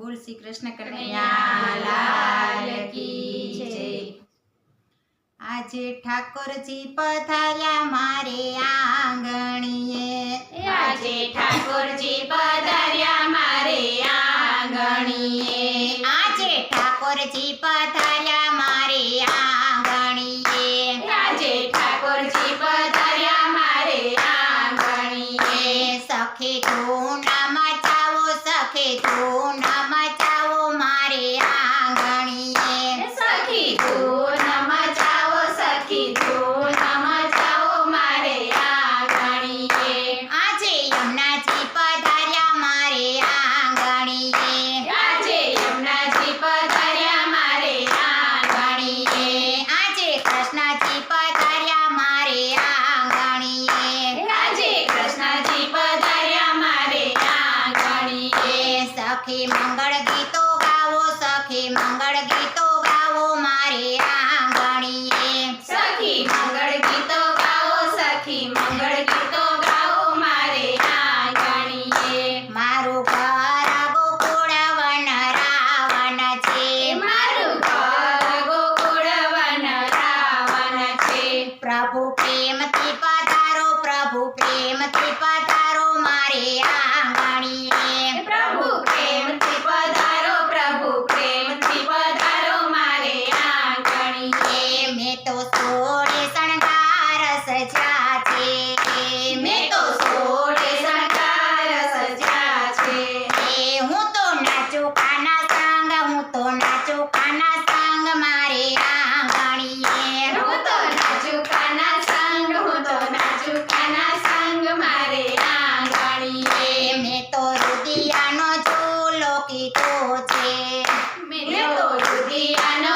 બોલ શ્રી કૃષ્ણ કનૈયા લાલ કી જય। આજે ઠાકોરજી પધાર્યા મારે આંગણીએ, આજે ઠાકોરજી પધાર્યા મારે આંગણીએ, આજે ઠાકોરજી પધાર્યા મારે આંગણીએ, આજે ઠાકોરજી પધાર્યા મારે આંગણીએ। સખે ધૂન મચાવો, સખે ધૂન મચાવો મારે આંગણીએ, સખી ધૂન મચાવો, સખી ધૂન મચાવો મારે આંગણીએ। આજે યમુનાજી પધાર્યા મારે આંગણીએ, આજે યમુનાજી પધાર્યા મારે આંગણીએ, આજે કૃષ્ણજી પધાર્યા મારે આંગણીએ, આજે કૃષ્ણજી પધાર્યા મારે આંગણીએ। સખી મંગળ ગીતો ગાવો, સખી મંગળ ગીતો ગાવો મારે આંગણીએ, સખી મંગળ ગીતો ગાઓ, સખી મંગળ ગીતો ગાઓ મારે આંગણીએ। મારું ઘર ગોકુળ વન રાવણ છે, મારું ઘર ગોકુળ વન રાવણ છે। પ્રભુ પ્રેમથી પધારો, પ્રભુ પ્રેમથી પધારો મારે આંગણીએ, પ્રભુ પ્રેમથી પધારો, પ્રભુ પ્રેમથી પધારો મારે આંગણીએ। મેં તો સોળે શણગાર સજ્યા છે, મેં તો સોળે શણગાર સજ્યા છે। હું તો નાચું કાના સંગ, હું તો નાચું કાના સંગ મારે આંગણીએ, હું તો નાચું કાના સંગ, હું તો નાચું કાના સંગ મારે આંગણીએ। મેં તો રુદિયાનો ઝૂલો કીધો છે, મેં તો રુદિયાનો